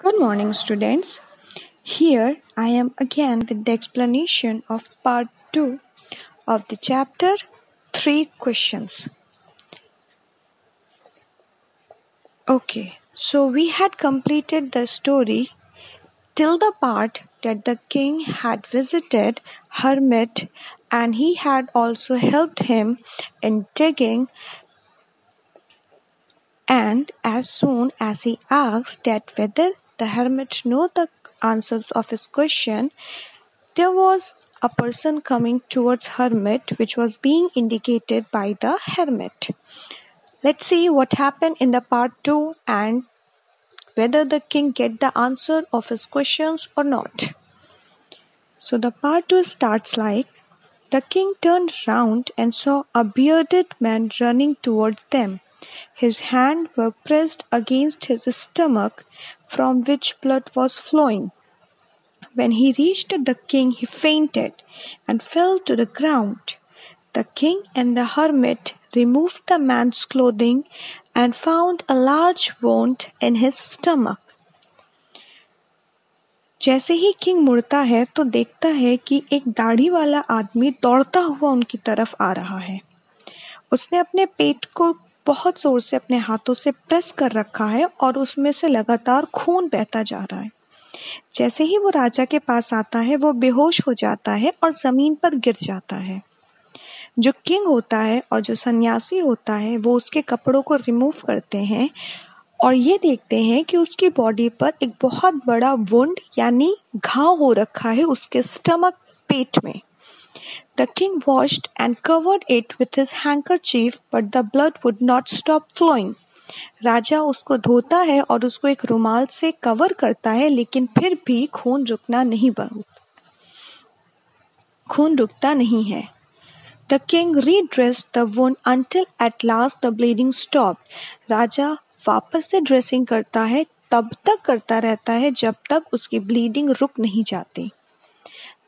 Good morning, students. Here I am again with the explanation of part 2 of the chapter 3 questions. Okay, so we had completed the story till the part that the king had visited hermit and he had also helped him in digging, and as soon as he asked that whether the hermit knew the answers of his question, there was a person coming towards hermit which was being indicated by the hermit. Let's see what happened in the part 2 and whether the king get the answer of his questions or not. So the part 2 starts like, the king turned round and saw a bearded man running towards them. His hands were pressed against his stomach, from which blood was flowing. When he reached the king, he fainted and fell to the ground. The king and the hermit removed the man's clothing and found a large wound in his stomach. जैसे ही king मुड़ता है तो देखता है कि एक दाढ़ी वाला आदमी दौड़ता हुआ उनकी तरफ आ रहा है। उसने अपने पेट को बहुत जोर से अपने हाथों से प्रेस कर रखा है और उसमें से लगातार खून बहता जा रहा है। जैसे ही वो राजा के पास आता है वो बेहोश हो जाता है और जमीन पर गिर जाता है। जो किंग होता है और जो सन्यासी होता है वो उसके कपड़ों को रिमूव करते हैं और ये देखते हैं कि उसकी बॉडी पर एक बहुत बड़ा वुंड यानी घाव हो रखा है उसके स्टमक पेट में। The king washed and covered it with his handkerchief, but the blood would not stop flowing. राजा उसको धोता है और उसको एक रुमाल से कवर करता है, लेकिन फिर भी खून रुकता नहीं है। The king redressed the wound until at last the bleeding stopped. राजा वापस से ड्रेसिंग करता है, तब तक करता रहता है जब तक उसकी ब्लीडिंग रुक नहीं जाती।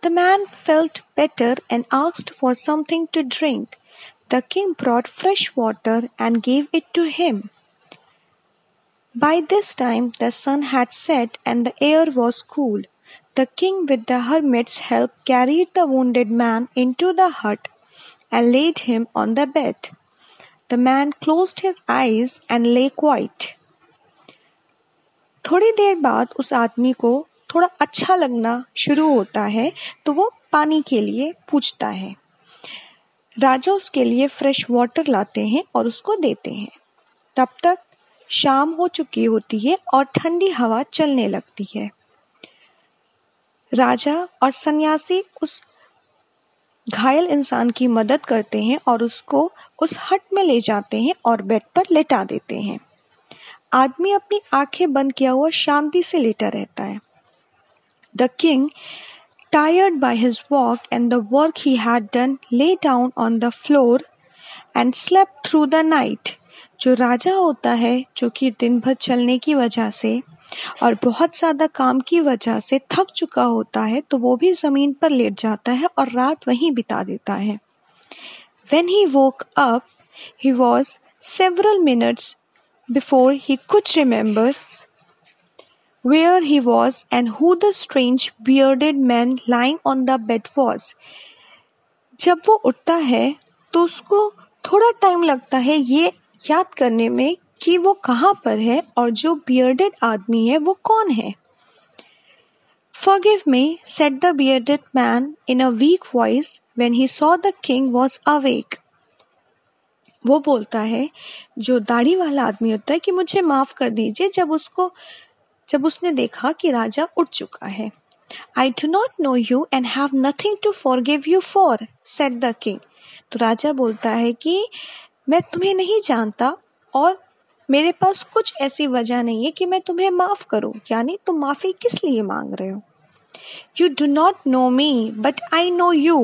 The man felt better and asked for something to drink. The king brought fresh water and gave it to him. By this time the sun had set and the air was cool. The king with the hermit's help carried the wounded man into the hut and laid him on the bed. The man closed his eyes and lay quiet. थोड़ी देर बाद उस आदमी को थोड़ा अच्छा लगना शुरू होता है तो वो पानी के लिए पूछता है। राजा उसके लिए फ्रेश वाटर लाते हैं और उसको देते हैं। तब तक शाम हो चुकी होती है और ठंडी हवा चलने लगती है। राजा और सन्यासी उस घायल इंसान की मदद करते हैं और उसको उस हट में ले जाते हैं और बेड पर लेटा देते हैं। आदमी अपनी आंखें बंद किया हुआ शांति से लेटा रहता है। The king, tired by his walk and the work he had done, lay down on the floor and slept through the night. जो राजा होता है, जो कि दिन भर चलने की वजह से और बहुत ज़्यादा काम की वजह से थक चुका होता है, तो वो भी ज़मीन पर लेट जाता है और रात वहीं बिता देता है। When he woke up, he was several minutes before he could remember where he was and who the strange bearded man lying on the bed was. जब वो उठता है तो उसको थोड़ा टाइम लगता है ये याद करने में कि वो कहाँ पर है और जो bearded आदमी है वो कौन है। Forgive me, said the bearded man in a weak voice when he saw the king was awake. वो बोलता है, जो दाढ़ी वाला आदमी होता है, कि मुझे माफ कर दीजिए जब उसने देखा कि राजा उठ चुका है। I do not know you and have nothing to forgive you for, said the king. तो राजा बोलता है कि मैं तुम्हें नहीं जानता और मेरे पास कुछ ऐसी वजह नहीं है कि मैं तुम्हें माफ करूं, यानी तुम माफी किस लिए मांग रहे हो। You do not know me, but I know you.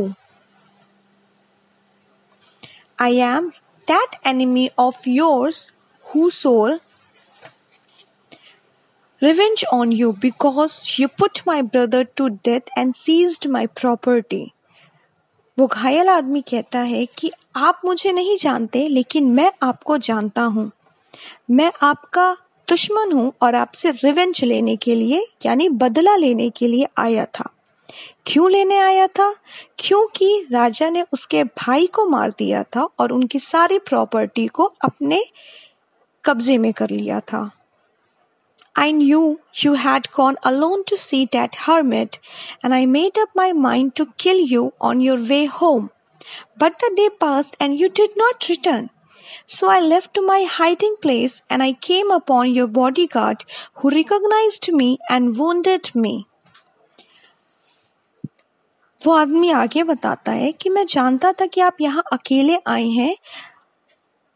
I am that enemy of yours who swore revenge on you because you put my brother to death and seized my property. वो घायल आदमी कहता है कि आप मुझे नहीं जानते, लेकिन मैं आपको जानता हूँ। मैं आपका दुश्मन हूँ और आपसे रिवेंज लेने के लिए यानी बदला लेने के लिए आया था। क्यों लेने आया था? क्योंकि राजा ने उसके भाई को मार दिया था और उनकी सारी प्रॉपर्टी को अपने कब्जे में कर लिया था। I knew you had gone alone to see that hermit, and I made up my mind to kill you on your way home. But the day passed and you did not return. So I left to my hiding place and I came upon your bodyguard who recognized me and wounded me. वो आदमी आगे बताता है कि मैं जानता था कि आप यहाँ अकेले आए हैं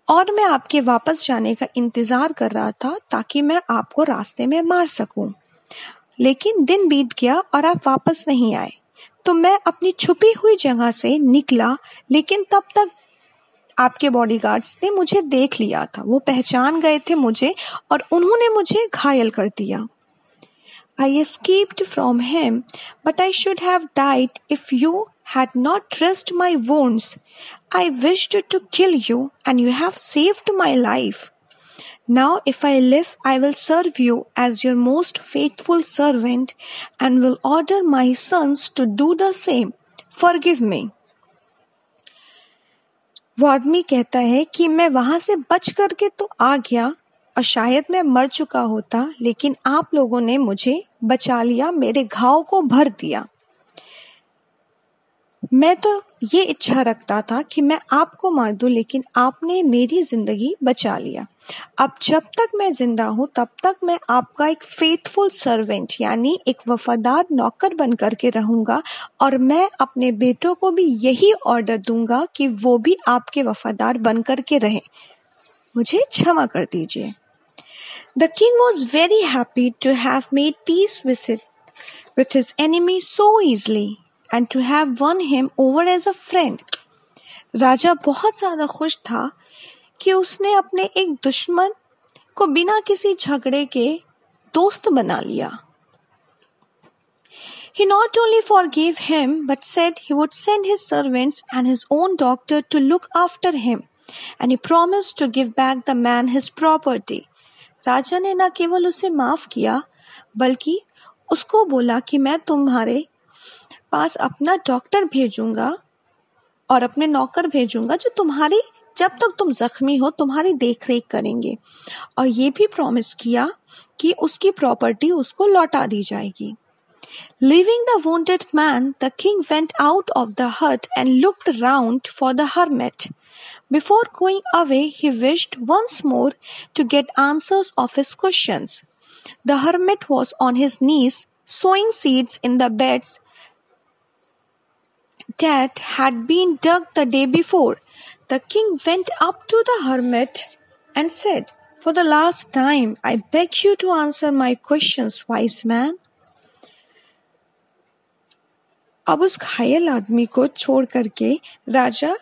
और मैं आपके वापस जाने का इंतजार कर रहा था ताकि मैं आपको रास्ते में मार सकूं। लेकिन दिन बीत गया और आप वापस नहीं आए, तो मैं अपनी छुपी हुई जगह से निकला, लेकिन तब तक आपके बॉडीगार्ड्स ने मुझे देख लिया था। वो पहचान गए थे मुझे और उन्होंने मुझे घायल कर दिया। I escaped from him, but I should have died if you had not dressed my wounds. I wished to kill you, and you have saved my life. Now, if I live, I will serve you as your most faithful servant, and will order my sons to do the same. Forgive me. वो आदमी कहता है कि मैं वहां से बच करके तो आ गया और शायद मैं मर चुका होता, लेकिन आप लोगों ने मुझे बचा लिया, मेरे घाव को भर दिया। मैं तो ये इच्छा रखता था कि मैं आपको मार दूं, लेकिन आपने मेरी जिंदगी बचा लिया। अब जब तक मैं जिंदा हूं तब तक मैं आपका एक फेथफुल सर्वेंट यानी एक वफादार नौकर बन करके रहूंगा और मैं अपने बेटों को भी यही ऑर्डर दूंगा कि वो भी आपके वफादार बन करके रहें। मुझे क्षमा कर दीजिए। The king was very happy to have made peace with his enemy so easily and to have won him over as a friend. राजा बहुत ज़्यादा खुश था कि उसने अपने एक दुश्मन को बिना किसी झगड़े के दोस्त बना लिया। He not only forgave him but said he would send his servants and his own doctor to look after him, and he promised to give back the man his property. राजा ने न केवल उसे माफ किया बल्कि उसको बोला कि मैं तुम्हारे पास अपना डॉक्टर भेजूंगा और अपने नौकर भेजूंगा जो तुम्हारी जब तक तुम जख्मी हो तुम्हारी देखरेख करेंगे, और ये भी प्रॉमिस किया कि उसकी प्रॉपर्टी उसको लौटा दी जाएगी। Leaving the wounded man, the king went out of the hut and looked round for the hermit. Before going away, he wished once more to get answers of his questions. The hermit was on his knees, sowing seeds in the beds that had been dug the day before. The king went up to the hermit and said, "For the last time, I beg you to answer my questions, wise man." अब उस घायल आदमी को छोड़ करके राजा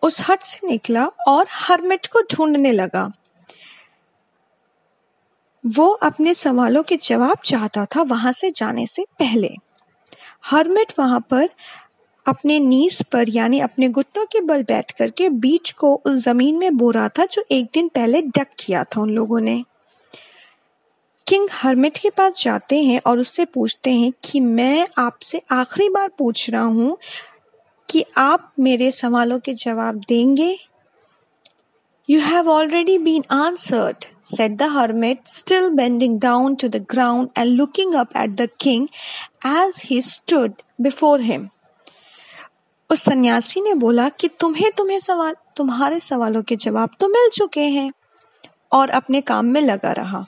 उस हट से निकला और हर्मिट को ढूंढने लगा। वो अपने सवालों के जवाब चाहता था वहां से जाने से पहले। हर्मिट वहां पर अपने नीस पर यानी अपने घुटनों के बल बैठ करके बीज को उस जमीन में बो रहा था जो एक दिन पहले डक किया था उन लोगों ने। किंग हर्मिट के पास जाते हैं और उससे पूछते हैं कि मैं आपसे आखिरी बार पूछ रहा हूँ कि आप मेरे सवालों के जवाब देंगे? You have already been answered, said the hermit, still bending down to the ground and looking up at the king as he stood before him. उस सन्यासी ने बोला कि तुम्हारे सवालों के जवाब तो मिल चुके हैं, और अपने काम में लगा रहा।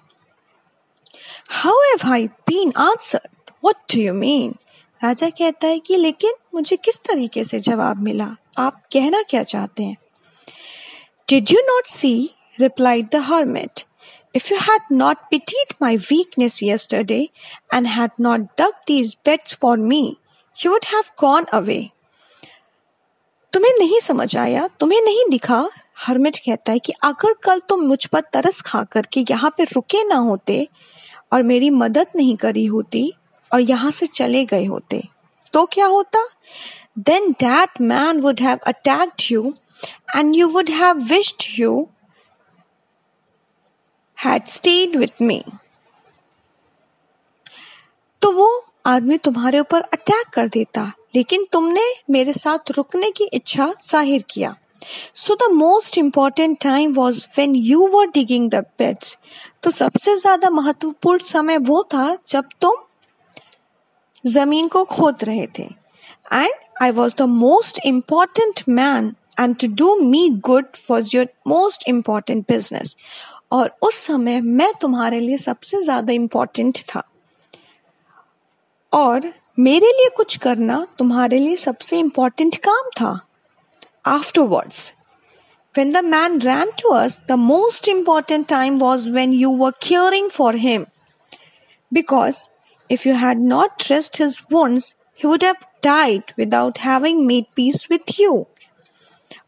How have I been answered? What do you mean? राजा कहता है कि लेकिन मुझे किस तरीके से जवाब मिला? आप कहना क्या चाहते हैं? Did you not see? Replied the hermit. If you had not pitied my weakness yesterday and had not dug these beds for me, you would have gone away. तुम्हें नहीं समझ आया, तुम्हें नहीं दिखा? हर्मिट कहता है कि अगर कल तुम मुझ पर तरस खा करके यहाँ पे रुके ना होते और मेरी मदद नहीं करी होती और यहाँ से चले गए होते, तो क्या होता? Then that man would have attacked you and you would have wished you had stayed with me. तो वो आदमी तुम्हारे ऊपर अटैक कर देता, लेकिन तुमने मेरे साथ रुकने की इच्छा जाहिर किया. So the most important time was when you were digging the pits. तो सबसे ज्यादा महत्वपूर्ण समय वो था जब तुम जमीन को खोद रहे थे. And I was the most important man, and to do me good was your most important business. और उस समय मैं तुम्हारे लिए सबसे ज्यादा इम्पोर्टेंट था और मेरे लिए कुछ करना तुम्हारे लिए सबसे इम्पोर्टेंट काम था. Afterwards, when the man ran to us, the most important time was when you were caring for him. Because if you had not dressed his wounds, he would have died without having made peace with you.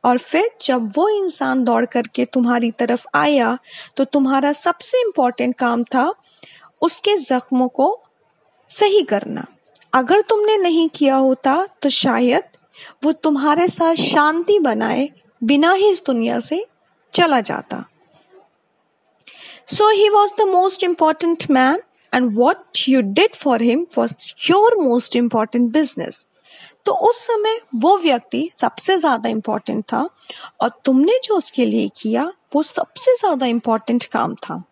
और फिर जब वो इंसान दौड़ करके तुम्हारी तरफ आया तो तुम्हारा सबसे इम्पोर्टेंट काम था उसके जख्मों को सही करना. अगर तुमने नहीं किया होता तो शायद वो तुम्हारे साथ शांति बनाए बिना ही इस दुनिया से चला जाता. So he was the most important man, and what you did for him was your most important business. तो उस समय वो व्यक्ति सबसे ज्यादा इम्पोर्टेंट था और तुमने जो उसके लिए किया वो सबसे ज्यादा इम्पोर्टेंट काम था.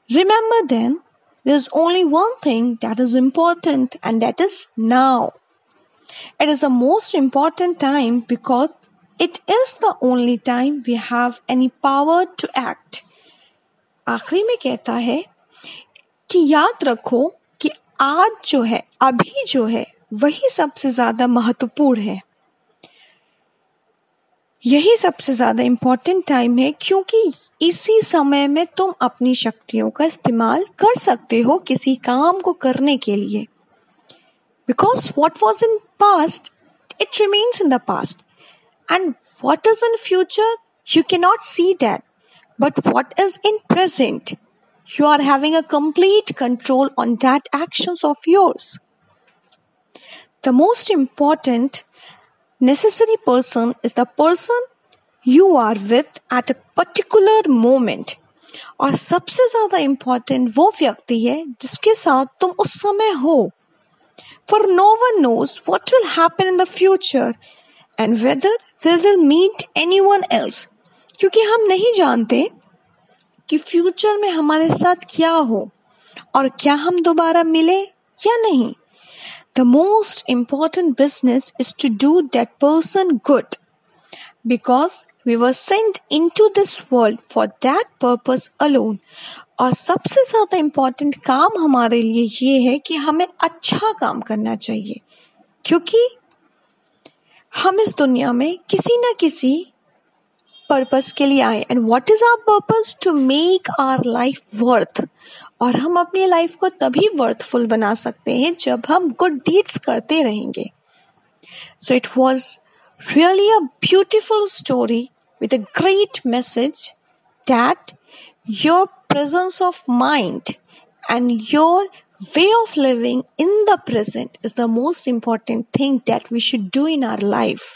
Remember then, there's only one thing that is important, and that is now. It is the most important time because it is the only time we have any power to act. आखिरी में कहता है कि याद रखो कि आज जो है, अभी जो है, वही सबसे ज्यादा महत्वपूर्ण है. यही सबसे ज्यादा इम्पोर्टेंट टाइम है क्योंकि इसी समय में तुम अपनी शक्तियों का इस्तेमाल कर सकते हो किसी काम को करने के लिए. Because what was in past, it remains in the past. And what is in future, you cannot see that. But what is in present, you are having a complete control on that actions of yours. The most important necessary person is the person you are with at a particular moment. और सबसे ज्यादा important वो व्यक्ति है जिसके साथ तुम उस समय हो. For no one knows what will happen in the future and whether we will meet anyone else. क्योंकि हम नहीं जानते कि फ्यूचर में हमारे साथ क्या हो और क्या हम दोबारा मिले या नहीं. The most important business is to do that person good, because we were sent into this world for that purpose alone. और सबसे ज्यादा इम्पोर्टेंट काम हमारे लिए ये है कि हमें अच्छा काम करना चाहिए क्योंकि हम इस दुनिया में किसी न किसी पर्पस के लिए आए. And what is our purpose? To make our life worth. और हम अपनी लाइफ को तभी वर्थफुल बना सकते हैं जब हम गुड डीड्स करते रहेंगे. So it was really a beautiful story with a great message that your presence of mind and your way of living in the present is the most important thing that we should do in our life.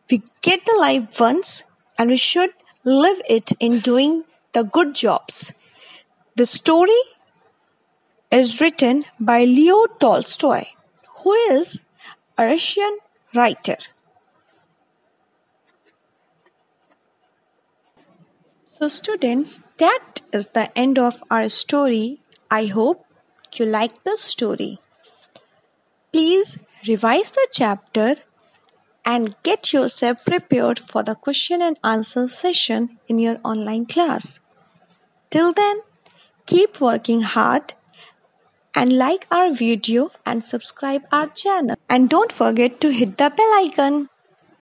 We get the life once and we should live it in doing the good jobs. The story is written by Leo Tolstoy, who is a Russian writer. So students, that is the end of our story. I hope you liked the story. Please revise the chapter and get yourself prepared for the question and answer session in your online class. Till then, keep working hard and like our video and subscribe our channel. And don't forget to hit the bell icon.